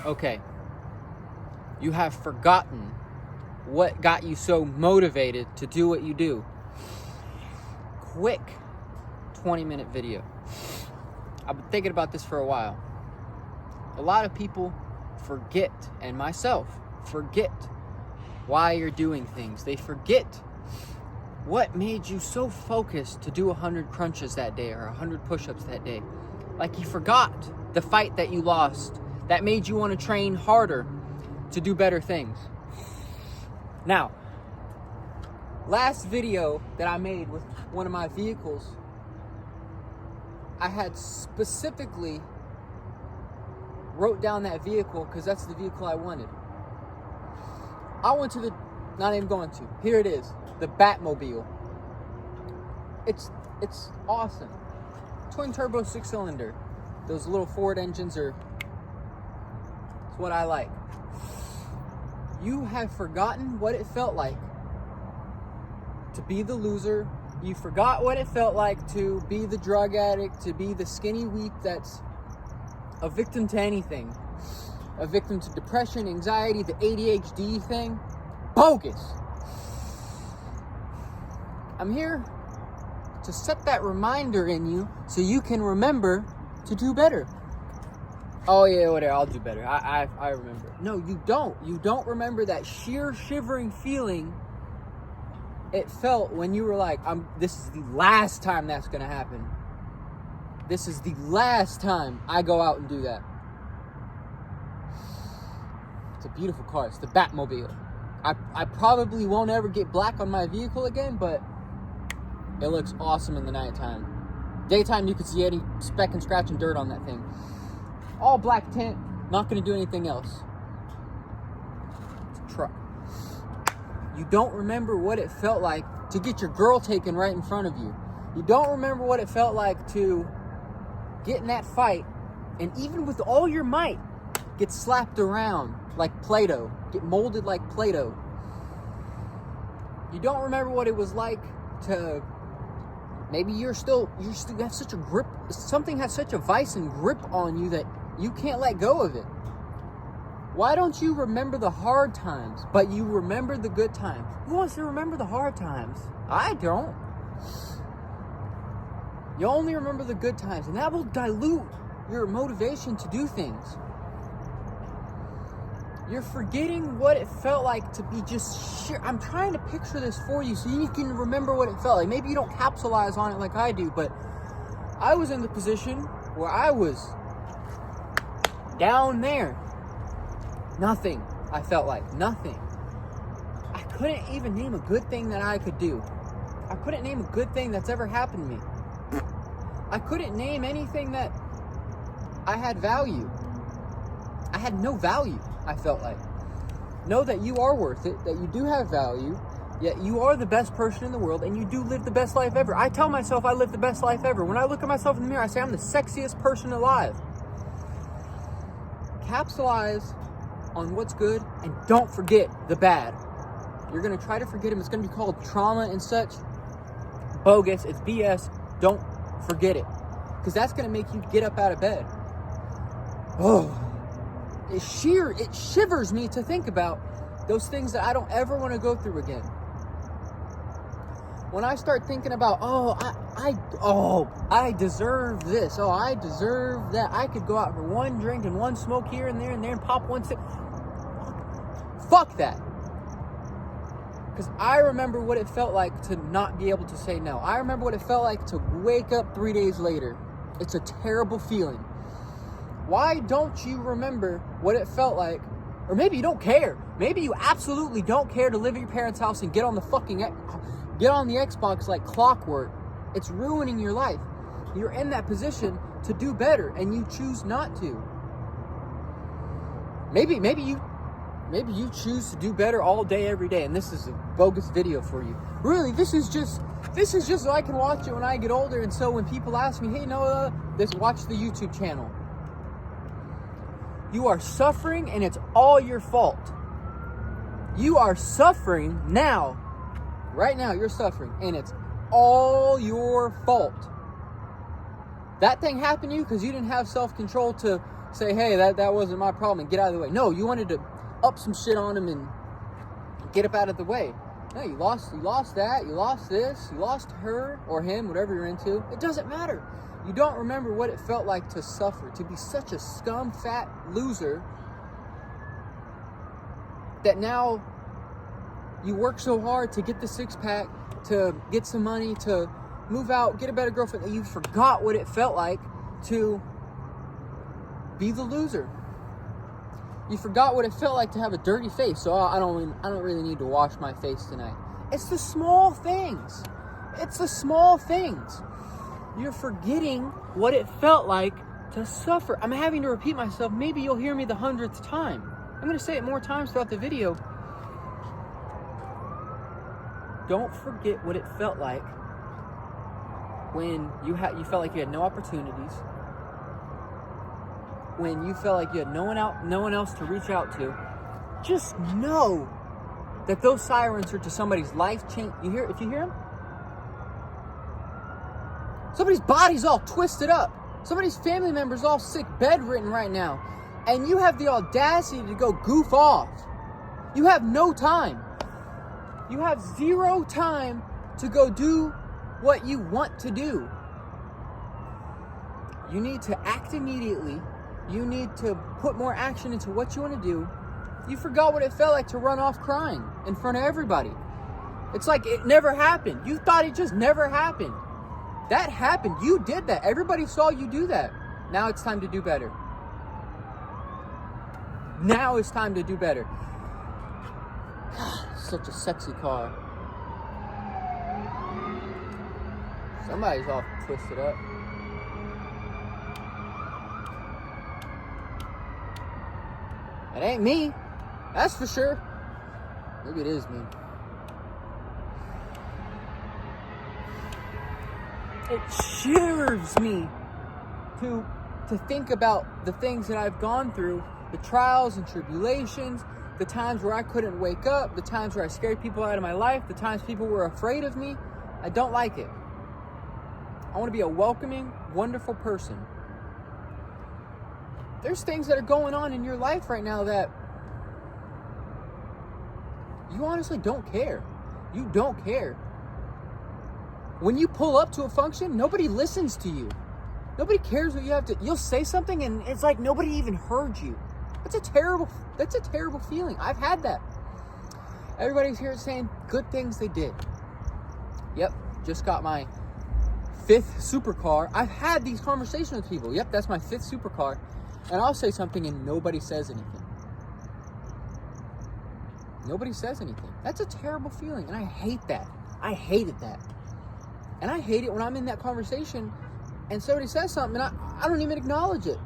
Okay, you have forgotten what got you so motivated to do what you do. Quick 20-minute video. I've been thinking about this for a while. A lot of people forget, and myself forget, why you're doing things. They forget what made you so focused to do 100 crunches that day or 100 push-ups that day. Like you forgot the fight that you lost that made you want to train harder to do better things. Now, last video that I made with one of my vehicles, I had specifically wrote down that vehicle because that's the vehicle I wanted. I went to not even going to. Here it is, the Batmobile. It's awesome. Twin turbo 6-cylinder. Those little Ford engines it's what I like. You have forgotten what it felt like to be the loser. You forgot what it felt like to be the drug addict, to be the skinny weak that's a victim to anything. A victim to depression, anxiety, the ADHD thing. Bogus. I'm here to set that reminder in you so you can remember to do better. Oh yeah, whatever, I'll do better. I remember. No, you don't. You don't remember that sheer shivering feeling it felt when you were like, this is the last time that's gonna happen. This is the last time I go out and do that. It's a beautiful car. It's the Batmobile. I probably won't ever get black on my vehicle again, but it looks awesome in the nighttime. Daytime, you could see any speck and scratch and dirt on that thing. All black tint, not gonna do anything else. It's a truck. You don't remember what it felt like to get your girl taken right in front of you. You don't remember what it felt like to get in that fight and even with all your might, get slapped around like Play-Doh, get molded like Play-Doh. You don't remember what it was like to, maybe you still have such a grip, something has such a vice and grip on you that you can't let go of it. Why don't you remember the hard times, but you remember the good times? Who wants to remember the hard times? I don't. You only remember the good times, and that will dilute your motivation to do things. You're forgetting what it felt like to be just sheer. I'm trying to picture this for you so you can remember what it felt like. Maybe you don't capitalize on it like I do, but I was in the position where I was down there. Nothing. I felt like nothing. I couldn't even name a good thing that I could do. I couldn't name a good thing that's ever happened to me. I couldn't name anything that I had value. I had no value, I felt like. Know that you are worth it, that you do have value, yet you are the best person in the world, and you do live the best life ever. I tell myself I live the best life ever. When I look at myself in the mirror, I say I'm the sexiest person alive. Capitalize on what's good, and don't forget the bad. You're going to try to forget them. It's going to be called trauma and such. Bogus. It's BS. Don't forget it. Because that's going to make you get up out of bed. Oh. It shivers me to think about those things that I don't ever want to go through again. When I start thinking about, I deserve this. Oh, I deserve that. I could go out for one drink and one smoke here and there and pop one sip. Fuck that. Because I remember what it felt like to not be able to say no. I remember what it felt like to wake up 3 days later. It's a terrible feeling. Why don't you remember what it felt like? Or maybe you don't care. Maybe you absolutely don't care to live at your parents' house and get on the Xbox like clockwork. It's ruining your life. You're in that position to do better and you choose not to. Maybe you choose to do better all day, every day, and this is a bogus video for you. Really, this is just so I can watch it when I get older, and so when people ask me, hey Noah, watch the YouTube channel. You are suffering and it's all your fault. You are suffering now. Right now, you're suffering and it's all your fault. That thing happened to you because you didn't have self-control to say, hey, that wasn't my problem and get out of the way. No, you wanted to up some shit on him and get up out of the way. No, you lost that, you lost this, you lost her or him, whatever you're into. It doesn't matter. You don't remember what it felt like to suffer, to be such a scum fat loser that now you work so hard to get the six-pack, to get some money, to move out, get a better girlfriend, that you forgot what it felt like to be the loser. You forgot what it felt like to have a dirty face. So I don't really need to wash my face tonight. It's the small things. It's the small things. You're forgetting what it felt like to suffer. I'm having to repeat myself. Maybe you'll hear me the 100th time. I'm going to say it more times throughout the video. Don't forget what it felt like when you felt like you had no opportunities, when you felt like you had no one else to reach out to. Just know that those sirens are to somebody's life change. If you hear them, somebody's body's all twisted up. Somebody's family member's all sick, bedridden right now, and you have the audacity to go goof off. You have no time. You have zero time to go do what you want to do. You need to act immediately. You need to put more action into what you want to do. You forgot what it felt like to run off crying in front of everybody. It's like it never happened. You thought it just never happened. That happened. You did that. Everybody saw you do that. Now it's time to do better. Now it's time to do better. Such a sexy car. Somebody's all twisted up. It ain't me. That's for sure. Maybe it is me. It shivers me to think about the things that I've gone through, the trials and tribulations, the times where I couldn't wake up, the times where I scared people out of my life, the times people were afraid of me. I don't like it. I want to be a welcoming, wonderful person. There's things that are going on in your life right now that you honestly don't care. You don't care. When you pull up to a function, nobody listens to you. Nobody cares what you have to. You'll say something and it's like nobody even heard you. That's a terrible feeling. I've had that. Everybody's here saying good things they did. Yep, just got my 5th supercar. I've had these conversations with people. Yep, that's my 5th supercar. And I'll say something and nobody says anything. Nobody says anything. That's a terrible feeling. And I hate that. I hated that. And I hate it when I'm in that conversation and somebody says something and I don't even acknowledge it.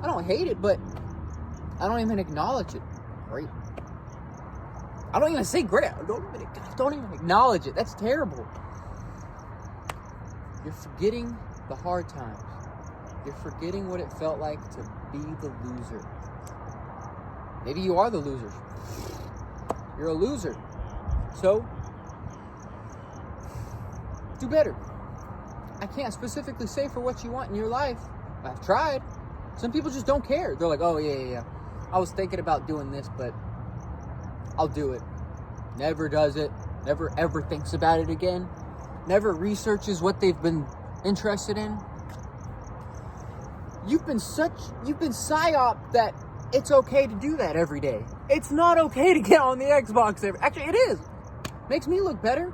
I don't hate it, but I don't even acknowledge it. Great. I don't even say great. I don't even acknowledge it. That's terrible. You're forgetting the hard times. You're forgetting what it felt like to be the loser. Maybe you are the loser. You're a loser. So, do better. I can't specifically say for what you want in your life. I've tried. Some people just don't care. They're like, oh, yeah. I was thinking about doing this, but I'll do it. Never does it. Never ever thinks about it again. Never researches what they've been interested in. You've been psyoped that it's okay to do that every day. It's not okay to get on the Xbox actually, it is. Makes me look better.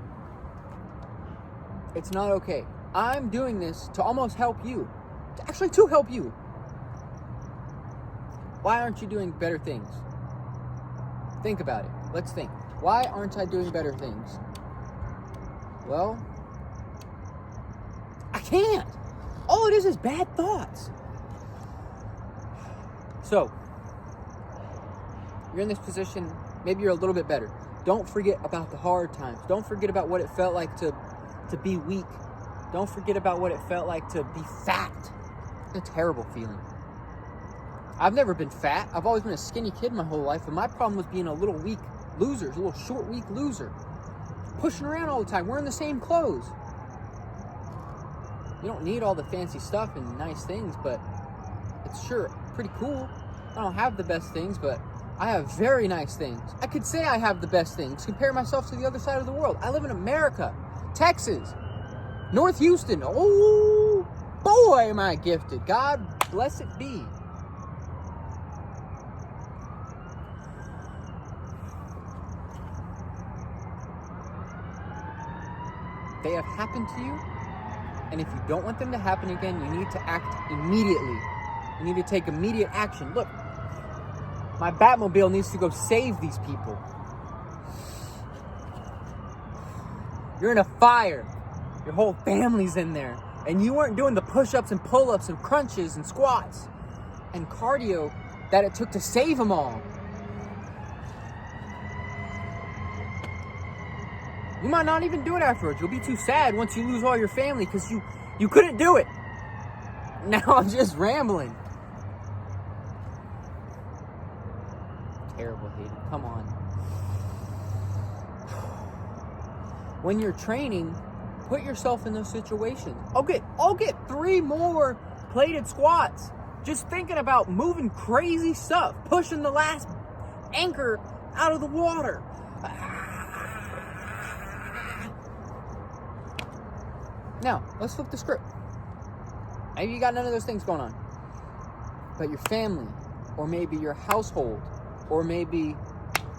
It's not okay. I'm doing this to almost help you. To help you. Why aren't you doing better things? Think about it. Let's think. Why aren't I doing better things? Well, I can't. All it is bad thoughts. So, you're in this position, maybe you're a little bit better. Don't forget about the hard times. Don't forget about what it felt like to be weak. Don't forget about what it felt like to be fat. It's a terrible feeling. I've never been fat. I've always been a skinny kid my whole life, and my problem was being a little weak loser, a little short, weak loser. Pushing around all the time, wearing the same clothes. You don't need all the fancy stuff and nice things, but it's sure pretty cool. I don't have the best things, but I have very nice things. I could say I have the best things. Compare myself to the other side of the world. I live in America, Texas, North Houston. Oh, boy, am I gifted. God bless it be. They have happened to you, and if you don't want them to happen again, you need to act immediately. You need to take immediate action. Look, my Batmobile needs to go save these people. You're in a fire. Your whole family's in there. And you weren't doing the push-ups and pull-ups and crunches and squats and cardio that it took to save them all. You might not even do it afterwards. You'll be too sad once you lose all your family because you couldn't do it. Now I'm just rambling. Terrible, Hayden. Come on. When you're training, put yourself in those situations. I'll get 3 more plated squats. Just thinking about moving crazy stuff, pushing the last anchor out of the water. Now, let's flip the script. Maybe you got none of those things going on. But your family, or maybe your household, or maybe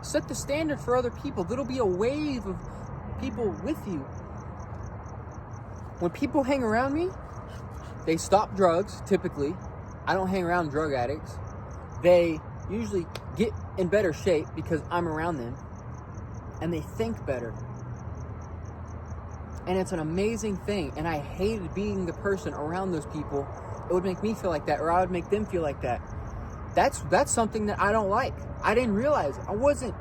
set the standard for other people. There'll be a wave of people with you. When people hang around me, they stop drugs, typically. I don't hang around drug addicts. They usually get in better shape because I'm around them. And they think better. And it's an amazing thing. And I hated being the person around those people. It would make me feel like that, or I would make them feel like that. That's something that I don't like. I didn't realize. I wasn't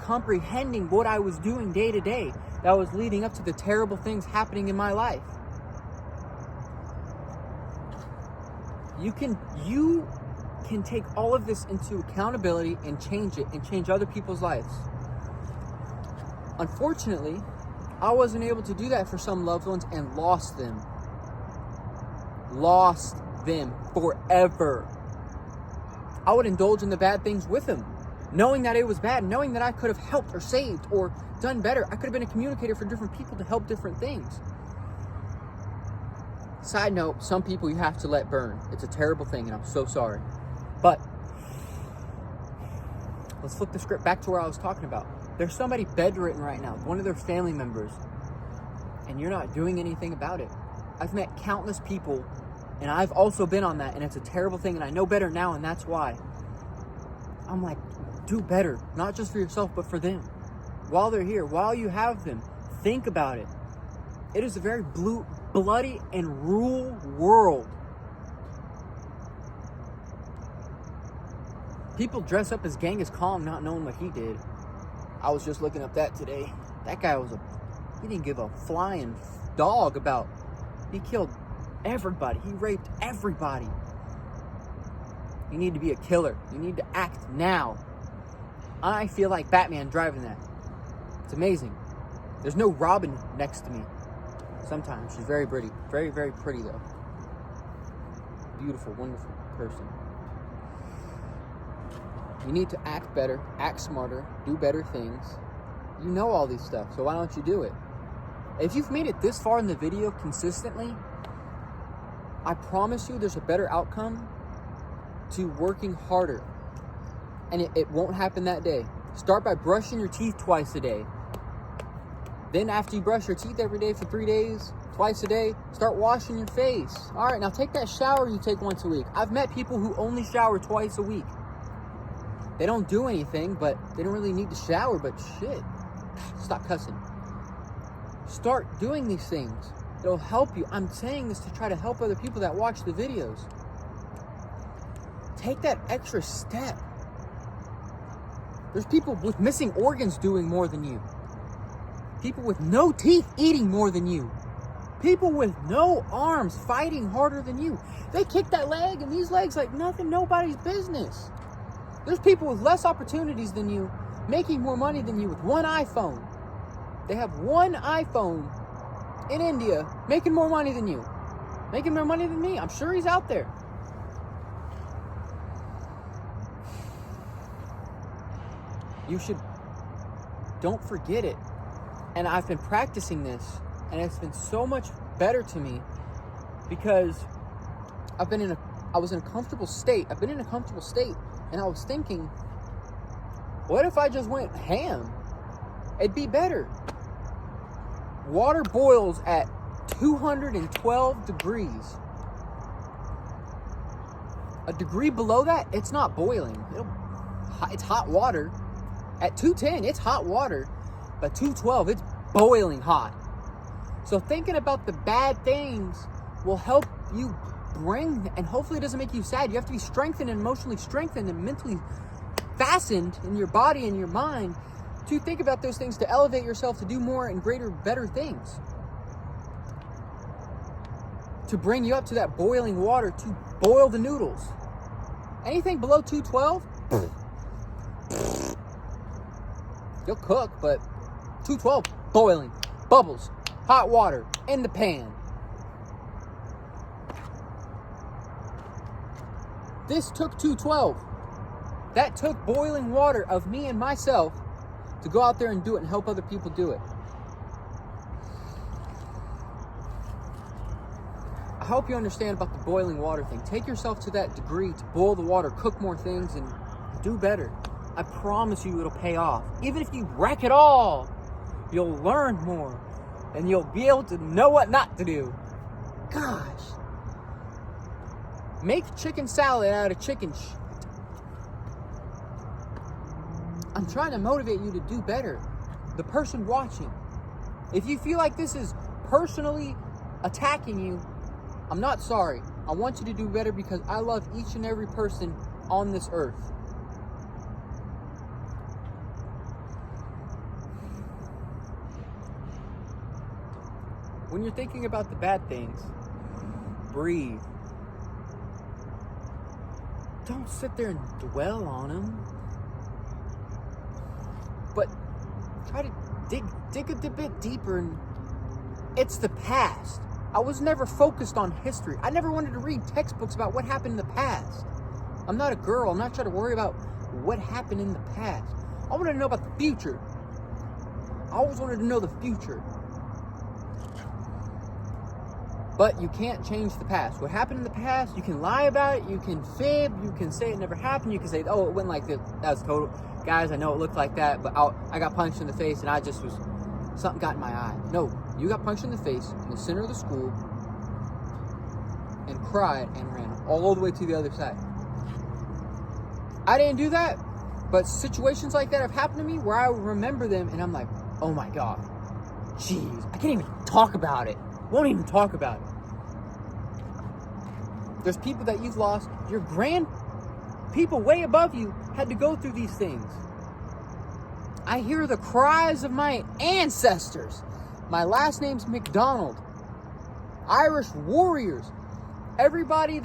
comprehending what I was doing day to day that was leading up to the terrible things happening in my life. You can take all of this into accountability and change it and change other people's lives. Unfortunately, I wasn't able to do that for some loved ones and lost them. Lost them forever. I would indulge in the bad things with them, knowing that it was bad, knowing that I could have helped or saved or done better. I could have been a communicator for different people to help different things. Side note, some people you have to let burn. It's a terrible thing, and I'm so sorry. But let's flip the script back to where I was talking about. There's somebody bedridden right now, one of their family members, and you're not doing anything about it. I've met countless people, and I've also been on that, and it's a terrible thing, and I know better now, and that's why. I'm like, do better, not just for yourself, but for them. While they're here, while you have them, think about it. It is a very bloody and cruel world. People dress up as Genghis Khan not knowing what he did. I was just looking up that today. That guy he didn't give a flying dog about. He killed everybody. He raped everybody. You need to be a killer. You need to act now. I feel like Batman driving that. It's amazing. There's no Robin next to me. Sometimes. She's very pretty. Very, very pretty though. Beautiful, wonderful person. You need to act better, act smarter, do better things. You know all these stuff, so why don't you do it? If you've made it this far in the video consistently, I promise you there's a better outcome to working harder. And it won't happen that day. Start by brushing your teeth twice a day. Then after you brush your teeth every day for 3 days, twice a day, start washing your face. All right, now take that shower you take once a week. I've met people who only shower twice a week. They don't do anything, but they don't really need to shower, but shit. Stop cussing. Start doing these things. It'll help you. I'm saying this to try to help other people that watch the videos. Take that extra step. There's people with missing organs doing more than you. People with no teeth eating more than you. People with no arms fighting harder than you. They kick that leg and these legs like nothing, nobody's business. There's people with less opportunities than you, making more money than you with one iPhone. They have one iPhone in India, making more money than you. Making more money than me. I'm sure he's out there. don't forget it. And I've been practicing this, and it's been so much better to me because I was in a comfortable state. I've been in a comfortable state, and I was thinking, what if I just went ham? It'd be better. Water boils at 212 degrees. A degree below that, it's not boiling. It's hot water. At 210, it's hot water. But 212, it's boiling hot. So thinking about the bad things will help you bring, and hopefully it doesn't make you sad. You have to be strengthened and emotionally strengthened and mentally fastened in your body and your mind to think about those things, to elevate yourself, to do more and greater, better things. To bring you up to that boiling water, to boil the noodles. Anything below 212, you'll cook, but 212, boiling, bubbles, hot water in the pan. This took 212. That took boiling water of me and myself to go out there and do it and help other people do it. I hope you understand about the boiling water thing. Take yourself to that degree to boil the water, cook more things, and do better. I promise you it'll pay off. Even if you wreck it all, you'll learn more, and you'll be able to know what not to do. Gosh. Make chicken salad out of chicken shit. I'm trying to motivate you to do better. The person watching. If you feel like this is personally attacking you, I'm not sorry. I want you to do better because I love each and every person on this earth. When you're thinking about the bad things, breathe. Don't sit there and dwell on them. But try to dig a bit deeper. And it's the past. I was never focused on history. I never wanted to read textbooks about what happened in the past. I'm not a girl. I'm not trying to worry about what happened in the past. I wanted to know about the future. I always wanted to know the future. But you can't change the past. What happened in the past, you can lie about it, you can fib, you can say it never happened, you can say, oh, it went like this. That's total. Guys, I know it looked like that, but I got punched in the face and I just was, something got in my eye. No, you got punched in the face in the center of the school and cried and ran all the way to the other side. I didn't do that, but situations like that have happened to me where I remember them and I'm like, oh my God, jeez, I can't even talk about it. Won't even talk about it. There's people that you've lost. Your people way above you had to go through these things. I hear the cries of my ancestors. My last name's McDonald. Irish warriors. Every male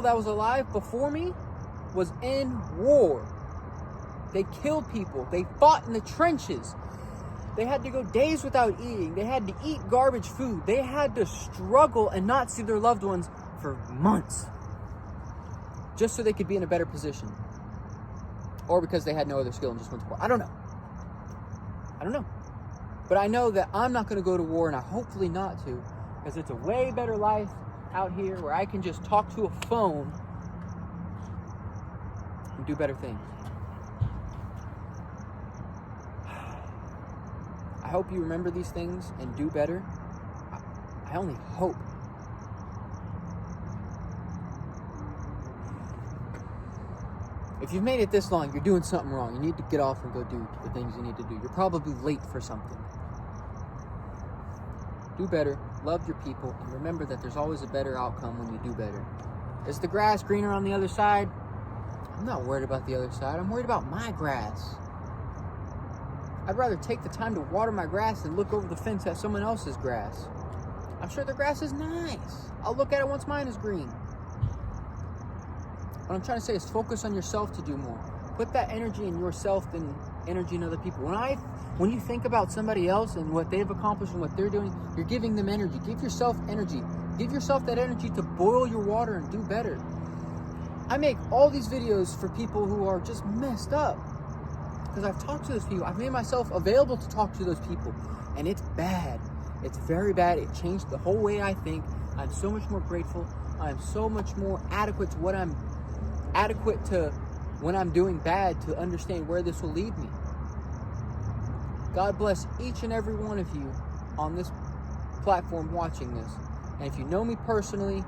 that was alive before me was in war. They killed people. They fought in the trenches. They had to go days without eating. They had to eat garbage food. They had to struggle and not see their loved ones for months. Just so they could be in a better position. Or because they had no other skill and just went to war. I don't know. But I know that I'm not going to go to war, and I hopefully not to. Because it's a way better life out here where I can just talk to a phone and do better things. I hope you remember these things and do better. I only hope. If you've made it this long, you're doing something wrong. You need to get off and go do the things you need to do. You're probably late for something. Do better. Love your people. And remember that there's always a better outcome when you do better. Is the grass greener on the other side? I'm not worried about the other side. I'm worried about my grass. I'd rather take the time to water my grass than look over the fence at someone else's grass. I'm sure their grass is nice. I'll look at it once mine is green. What I'm trying to say is focus on yourself to do more. Put that energy in yourself than energy in other people. When you think about somebody else and what they've accomplished and what they're doing, you're giving them energy. Give yourself energy. Give yourself that energy to boil your water and do better. I make all these videos for people who are just messed up. Because I've talked to those people. I've made myself available to talk to those people. And it's bad. It's very bad. It changed the whole way I think. I'm so much more grateful. I'm so much more adequate to when I'm doing bad, to understand where this will lead me. God bless each and every one of you on this platform watching this. And if you know me personally,